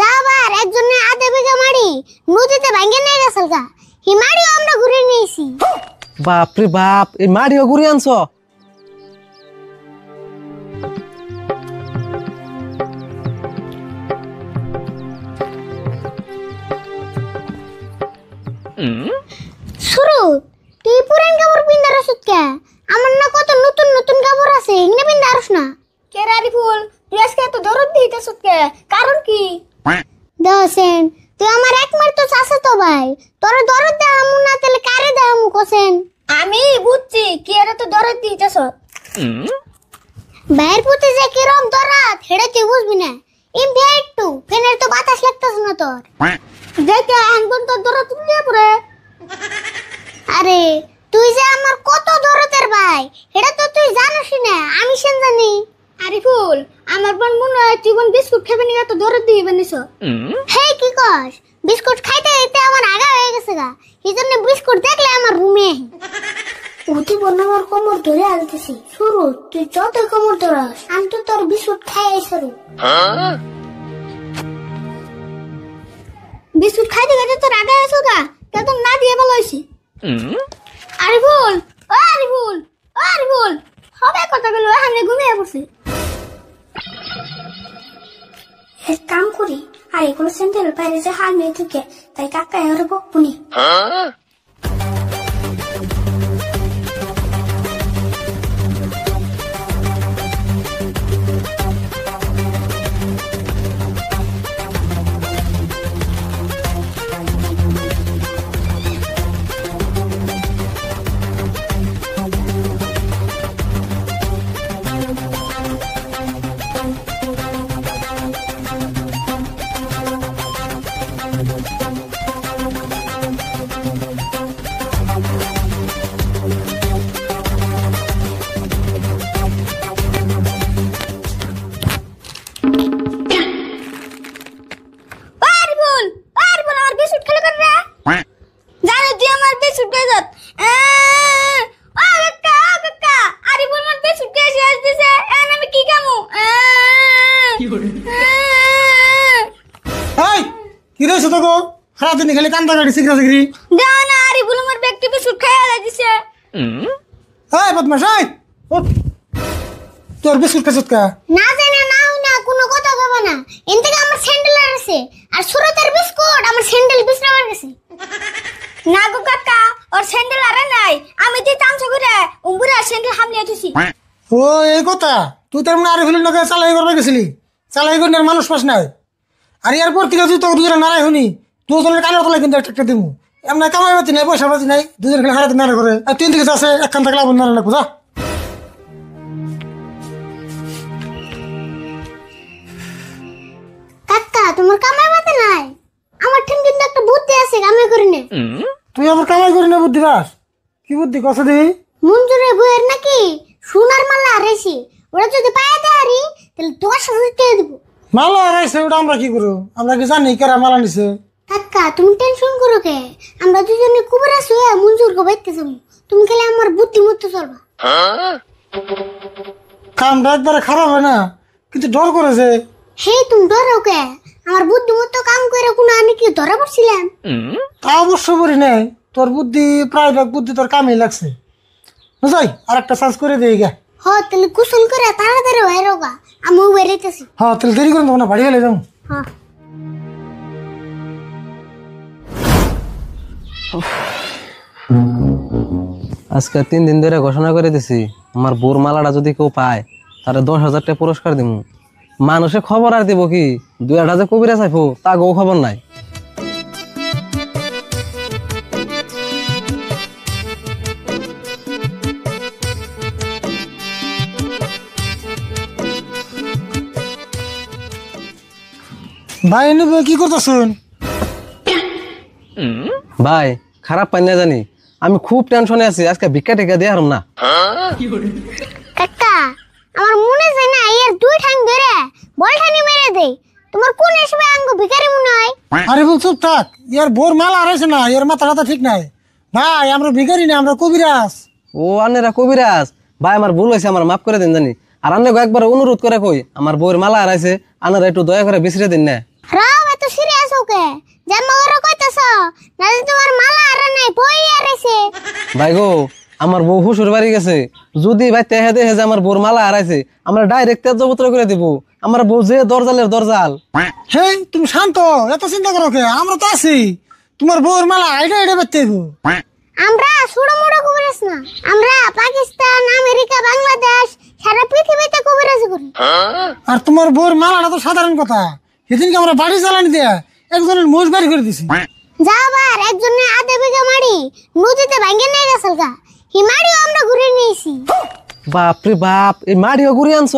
যাবার একজনে আধা বিঘা মাড়ি নদীতে ভাঙে নিয়ে গেছে গা, এই মাড়িও আমরা ঘুরে নিয়েছি। বাপ রে বাপ, এই মাড়িও ঘুরে আনছো? শুরু তুই পুরান কাপড় পিন্দার ওষুধ কে? আমার না কত নতুন নতুন কাপড় আছে, এগুলো পিন্দারস না কে? রারিফুল, তুই আজকে এত দরদ দিতেছ কে? কারণ কি? দশেন তুই আমার একমাত্র চাচা তো ভাই, তোর দরদ দেখামু না তাহলে কারে দেখামু কোসেন? আমি বুঝছি কি এর তো দরদ দিতেছ। বাইর পুতে যে কিরম দরদ হেড়ে তুই বুঝবি না। এমনি একটু ফেনের তো বাতাস লাগতেছ না তোর, দেখে একদম তোর দরদ তুলে পড়ে। আরে তুই যে আমার কত দরদের ভাই এটা তো তুই জানিস না, আমি সেন জানি। আরিফুল, আমার বোন মনে হয় তুই বোন বিস্কুট খাবে নিয়ে তো দরদ দিয়ে বানিস। হে কি কস? বিস্কুট খাইতে খাইতে আমার আগা হয়ে গেছে গা, এই জন্য বিস্কুট দেখলে আমার রুমে উঠি বোন আমার কোমর ধরে আনতেছি। শুরু তুই যত কোমর ধরাস আমি তো তোর বিস্কুট খাই শুরু। বিস্কুট খাইতে খাইতে তোর আগা হয়েছে গা, তা তো না দিয়ে ভালো হয়েছে। আরিফুল, ও আরিফুল, ও আরিফুল, হবে কথা বলো, আমি ঘুমিয়ে পড়ছি। এক কাম করি, আর এগুলো সেন্টার বাইরে যে হাল মেয়ে থেকে তাই কাকা এর বকুনি। খালি কান্দা গাড়ি সিগরা সিগরি না আরিফুল আমার ব্যক্তি বিস্কুট খাইয়া দিছে। এই বদমাশ, এই তোর বিস্কুট খাইছত কা? না জানি না কোনো কথা কইব না, এন থেকে আমার স্যান্ডেল আছে আর সুরতের বিস্কুট আমার স্যান্ডেল বিছরাবার গেছে। না গো কাকা, ওর স্যান্ডেল আরে নাই, আমি তুই তামসা করে উম্বুরা স্যান্ডেল হামলিয়া দিছি। ও এই কথা, তুই তার মানে আরিফুলের লগে চালাই করবা গেছিলি? চালাই করে মানুষ পাস নাই। আর এরপর থেকে তুই তো দুজনে নারাই শুনি দুজনের কানের তলায় কিন্তু একটা দিমু। এমনি কামাই পাতি নাই, পয়সা পাতি নাই, দুজন খেলে হারাতে নাড়া করে। আর তিন দিকে আছে একখান থাকলে আবার নাড়া লাগবো। যা কাকা, তোমার কামাই পাতি নাই, আমার ঠিক কিন্তু একটা বুদ্ধি আছে, কামাই করি না। তুই আমার কামাই করি না বুদ্ধি পাস? কি বুদ্ধি কথা দিই? মঞ্জুরে বইয়ের নাকি সোনার মালা হারাইছি, ওরা যদি পায়ে দেয়ারি তাহলে 10,000 টাকা দিব। মালা হারাইছে ওটা আমরা কি করবো? আমরা কি জানি কারা মালা নিছে? কাকা তুমি টেনশন করো কে, আমরা দুজনে কুবরা শুয়ে মঞ্জুর কো বাইতে যাবো, তুমি খালি আমার বুদ্ধি মতো চলবা। কামটা একবারে খারাপ হয় না, কিন্তু ডর করেছে। হে তুমি ডরো কে? আমার বুদ্ধি মতো কাম করে কোনো আমি কি ধরা পড়ছিলাম? তা অবশ্য বলি নাই, তোর বুদ্ধি প্রায় ভাগ বুদ্ধি তোর কামেই লাগছে। বুঝাই আর একটা চান্স করে দিই গা। হ তাহলে কুশল করে তাড়াতাড়ি বাইরে গা, আমিও বেরিয়েছি। হ্যাঁ তাহলে দেরি করে দেবো না, বাড়ি গেলে যাবো। হ্যাঁ আজকে 3 দিন ধরে ঘোষণা করে দিছি, আমার বোর মালাটা যদি কেউ পায় তাহলে 10,000 টাকা পুরস্কার দিব। মানুষে খবর আর দিব কি, 2-1 যে কবিরা চাইবো তা গো খবর নাই। ভাই নেবে কি করতেছুন? ভাই খারাপ পাই না জানি, আমি খুব টেনশনে আছি, আজকে ভিক্ষা টিকা দিয়ে হারম না। কাকা আমার মনে যায় না এর দুই ঠাং ধরে বলঠানি মেরে দেই, তোমার কোন হিসেবে আঙ্গ ভিখারি মনে হয়? আরে বল চুপ থাক, এর বোর মালা হারাইছে না, এর মাথা ঠিক নাই। ভাই আমরা ভিখারি না, আমরা কবিরাজ। ও আনেরা কবিরাজ? ভাই আমার ভুল হয়েছে, আমার মাফ করে দেন জানি। আর আন্নে একবার অনুরোধ করে কই আমার বউয়ের মালা হারাইছে, আনারা একটু দয়া করে বিছরে দিন না। রাও এত সিরিয়াস ওকে জামা ওরা কইতাছ না যে তোমার মালা আর নাই বই আরেছে। ভাই গো, আমার বউ শ্বশুর বাড়ি গেছে, যদি ভাই তেহে দেখে যে আমার বউর মালা হারাইছে, আমরা ডাইরেক্ট তেজপত্র করে দিব। আমার বউ যে দরজালের দরজাল। হেই তুমি শান্ত, এত চিন্তা করো কে? আমরা তো আছি, তোমার বউর মালা আইডা আইডা বেচতে হইব। আমরা সুড়ো মুড়ো কবিরাজ না, আমরা পাকিস্তান, আমেরিকা, বাংলাদেশ সারা পৃথিবীতে কবিরাজ করি। আর তোমার বউর মালাটা তো সাধারণ কথা, সেদিনকে আমরা বাড়ি জ্বালানি দিয়ে একজনের মোষ বাড়ি করে দিছি। যাবার একজনে আধা বিঘা মাড়ি নদীতে ভাঙে নিয়ে গেছিল গা, হি মাড়িও আমরা ঘুরে নিয়েছি। বাপরে বাপ, এই মাড়িও ঘুরে আনছ?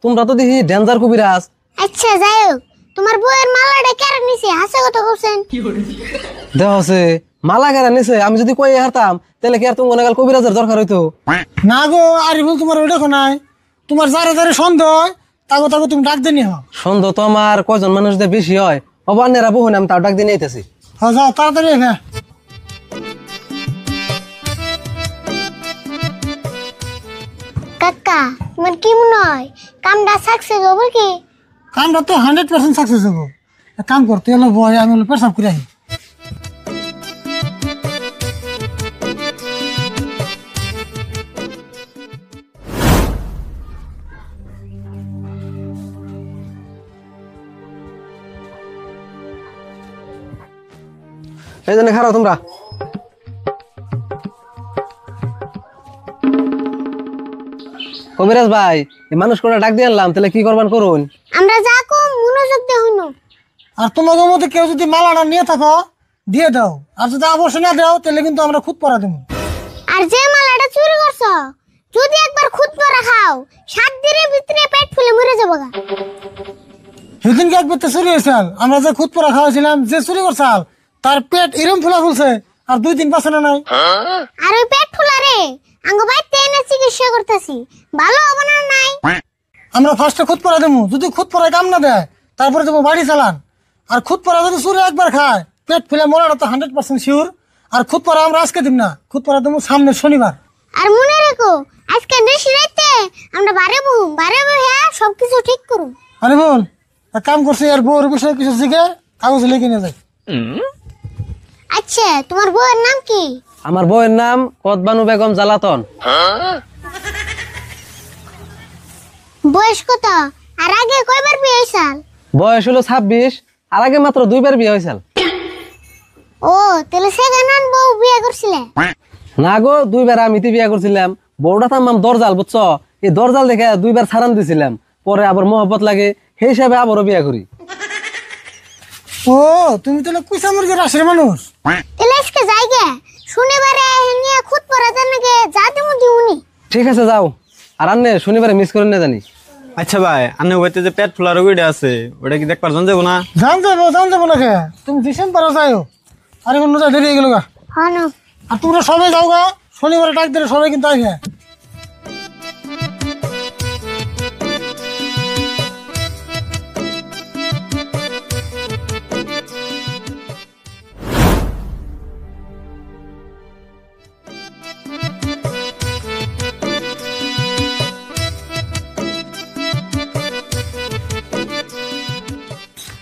তোমরা তো দেখি ডেঞ্জার কবিরাজ। আচ্ছা যাই হোক, তোমার বউয়ের মালাটা কেড়ে নিছে, হাসে কথা বলছেন। দেখ হচ্ছে মালা কেরা নিছে, আমি যদি কই হারতাম তাহলে কি আর তুমি অনেক কবিরাজের দরকার হইতো? না গো আরিফুল, তোমার ওই দেখো নাই, তোমার যারে যারে সন্দেহ তাগো তাগো তুমি ডাক দেনি হও। সন্দেহ তো আমার কয়জন মানুষ দিয়ে বেশি হয়, অবান্যেরা বহু আমি তাও ডাক দিয়ে নিতেছি। হ্যাঁ যাও তাড়াতাড়ি হ্যাঁ। কাকা তোমার কি মনে হয় কামটা সাকসেস হবে কি? কামটা তো 100% সাকসেস হবো। এক কাম করতে হলো বয়, আমি হলো পেশাব করে আহি। এই জন্য খারাপ তোমরা। কবিরাজ ভাই, এই মানুষ করে ডাক দিয়ে আনলাম, তাহলে কি করবেন করুন? আমরা যা কম মনোযোগ দিয়ে শুনো। আর তোমাদের মধ্যে কেউ যদি মালাটা নিয়ে থাকো দিয়ে দাও, আর যদি অবশ্যই না দাও তাহলে কিন্তু আমরা খুদ পরা দেবো। আর যে মালাটা চুরি করছো যদি একবার খুদ পরা খাও 7 দিনের ভিতরে পেট ফুলে মরে যাবো গা। সেদিনকে এক ব্যক্তি চুরি হয়েছিল, আমরা যে খুদ পরা খাওয়াছিলাম, যে চুরি করছাল তার পেট এরম ফুলা ফুলছে, আর 2 দিন বাঁচানো নাই। আর ওই পেট ফুলা রে আঙ্গ বাইতে এনে চিকিৎসা করতেছি, ভালো হবে না নাই? আমরা ফার্স্টে খুদ পরা দেবো, যদি খুদ পরায় কাম না দেয় তারপরে দেবো বাড়ি চালান। আর খুদ পরা যদি চুরি একবার খায় পেট ফুলে মরাটা তো 100% শিওর। আর খুদ পরা আমরা আজকে দিব না, খুদ পরা দেবো সামনে শনিবার। আর মনে রেখো আজকে বেশি রাতে আমরা বারে হ্যাঁ সবকিছু ঠিক করুন। আরে বল, এক কাম করছি, আর বউর বিষয়ে কিছু শিখে কাগজ লিখে নিয়ে যায়। আচ্ছা তোমার বউয়ের নাম কি? আমার বউয়ের নাম কদবানু বেগম জালাতন। বয়স কত? আর আগে কয়বার বিয়ে হয়েছিল? বয়স হলো 26, আর আগে মাত্র 2বার বিয়ে হয়েছিল। ও তাহলে সেখানে বউ বিয়ে করছিলে? না গো, 2বার আমি বিয়ে করছিলাম। বউটা থামাম দরজাল, বুঝছো? এই দরজাল দেখে 2বার ছাড়ান দিছিলাম, পরে আবার মহব্বত লাগে, সেই হিসাবে আবারও বিয়ে করি। ও তুমি তাহলে কুইসা মুরগির রাশের মানুষ। তাহলে আজকে যাই গে, শনিবারে নিয়ে খুদ পরা জানাকে যা দেবো দিউনি। ঠিক আছে যাও, আর আন্নে শনিবারে মিস করে না জানি। আচ্ছা ভাই, আন্নে ওইতে যে পেট ফুলার রোগীটা আছে ওটা কি দেখবার জন যাবো না? জান যাবো না কে? তুমি ডিসেম্বর যাও, আরে অন্য যা দেরি হয়ে গেল গা। হ্যাঁ না আর তোমরা সবাই যাও গা, শনিবারে ডাক দিলে সবাই কিন্তু আসবে।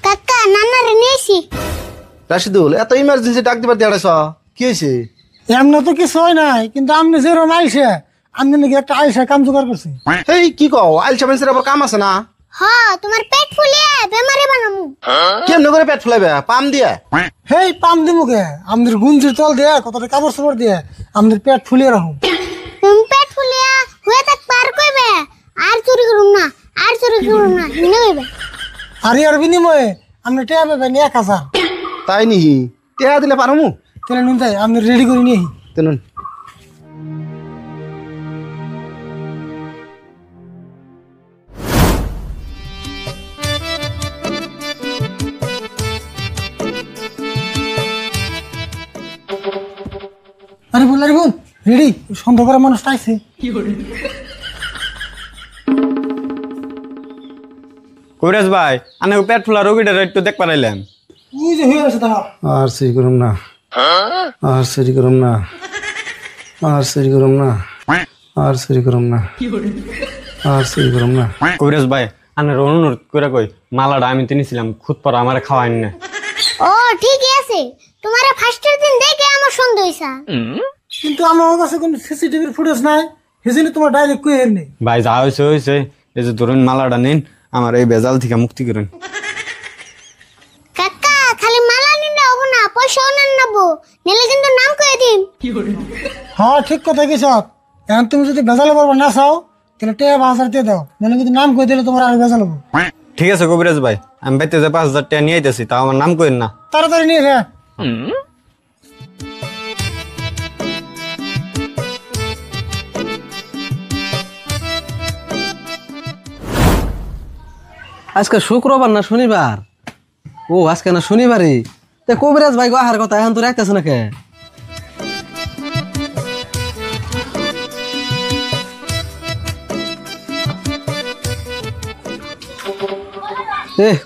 কাকা নানারে নিয়েছি। রাশিদুল, এত ইমার্জেন্সি ডাক দিবার দিয়ে কি হয়েছে? এমন তো কিছু হয় নাই, কিন্তু আপনি যেরকম আইসে আমি নাকি একটা আইসা কাম জোগাড় করছি। এই কি কও, আইলসা মানুষের আবার কাম আছে না? হ্যাঁ তোমার পেট ফুলিয়ে বেমারে বানামু। কেমনে করে পেট ফুলাইবে? পাম দিয়ে? হেই পাম দিমু কে? আমাদের গুঞ্জির তল দিয়ে কতটা কাপড় চোপড় দিয়ে আমাদের পেট ফুলিয়ে রাখুন। তুমি পেট ফুলিয়া হয়ে থাক পার কইবে আর চুরি করুম না, হিনে হইবে। আর এর বিনিময়ে আপনি টেয়া পাবেন 1000। তাই নিহি? টেহা দিলে পারমু? তাহলে নুন তাই আপনি রেডি করে নিয়ে তেনুন আরে বল রেডি, সন্দেহ করা মানুষটা আইছে। কবিরাজ ভাই, আন্নে পেট ফুলার রোগীটা একটু দেখ পারাইলেন। তুই যে হয়ে আছে তাহা আর সরি করুম না, আর সরি করুম না, আর সরি করুম না, আর সরি করুম না। আর সেই করম না। কবিরাজ ভাই আনের অনুরোধ করে কই মালাটা আমি কিনেছিলাম খুদ পর আমার খাওয়াইনি না। ও ঠিকই আছে, তোমারে ফার্স্টের দিন দেখে আমার সন্দেহ হইছা। কিন্তু আমার কাছে কোনো সিসিটিভির ফুটেজ নাই, সেজন্য তোমার ডাইরেক্ট কই এর নেই। ভাই যা হয়েছে হয়েছে, এই যে ধরুন মালাটা নিন, আমার এই বেজাল থেকে মুক্তি করুন। কাকা খালি মালা নিলে হবো না, পয়সাও নেন নেবো, নিলে কিন্তু নাম কয়ে দিন। হ্যাঁ ঠিক কথা কি সব। এখন তুমি যদি বেজালে পারবো না চাও তাহলে 5,000 দিয়ে দাও, নাহলে কিন্তু নাম কই দিলে তোমার আর বেজাল হবো। ঠিক আছে কবিরাজ ভাই, আমি বাইতে যে 5,000 টাকা নিয়ে আইতেছি, তাও আমার নাম করেন না। তাড়াতাড়ি নিয়ে রে। আজকে শুক্রবার না শনিবার? ও আজকে না শনিবারই। তে কবিরাজ ভাই গো আহার কথা এখন তো রাখতেছ না কে?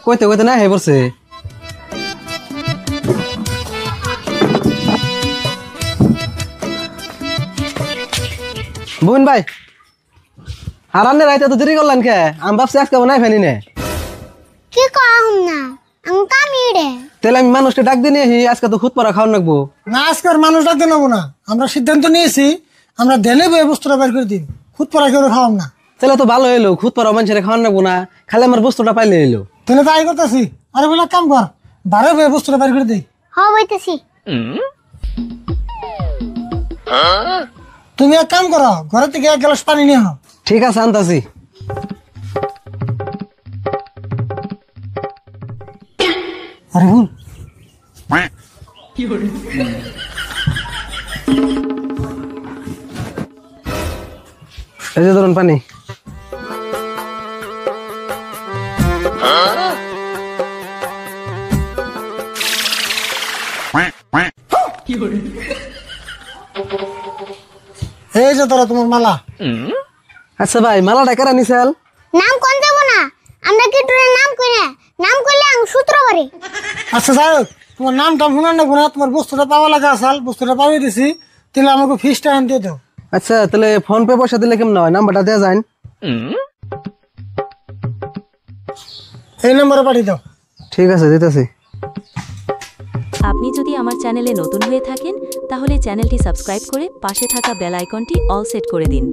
কইতে কইতে না হে পড়ছে। বোন ভাই আর আন্নে রাইতে তো দেরি করলেন কে? আমি ভাবছি আজকে বানাই ফেনি নে। কি কম না আমি কামি রে। তাহলে আমি মানুষকে ডাক দিয়ে নিয়ে আজকে তো খুদ পরা খাওয়ান রাখবো না আজকের মানুষ ডাকতে নেবো না, আমরা সিদ্ধান্ত নিয়েছি আমরা দেলে বই বস্তুটা বের করে দিন, খুদ পরা কেউ খাওয়াম না। তাহলে তো ভালো এলো, খুদ পরা মানুষের খাওয়ান রাখবো না, খালি আমার বস্তুটা পাইলে এলো। তাহলে তাই করতেছি। আরে বলে কাম কর, বারে বই বস্তুটা বের করে দিই। হ বইতেছি। তুমি এক কাম করো, ঘরে থেকে 1 গ্লাস পানি নিয়ে আও। ঠিক আছে আনতাছি। আরে ভুল এই যে ধরুন পানি। এই যে ধরো তোমার মালা। আচ্ছা ভাই মালাটা কেরা নিছেল? নাম কোন যাব না, আমরা কি তোর নাম কই না, নাম কইলে আমি সূত্র পারি। আচ্ছা যাই হোক, তোমার নামটা শুনান না গুনা, তোমার বস্তুটা পাওয়া লাগা আসাল, বস্তুটা পাওয়াই দিছি, তাহলে আমাকে ফিসটা আন দিয়ে দাও। আচ্ছা তাহলে ফোন পে পয়সা দিলে কেমন হয়? নাম্বারটা দেওয়া যায়? এই নম্বরে পাঠিয়ে দাও। ঠিক আছে দিতেছি। আপনি যদি আমার চ্যানেলে নতুন হয়ে থাকেন তাহলে চ্যানেলটি সাবস্ক্রাইব করে পাশে থাকা বেল আইকনটি অল সেট করে দিন।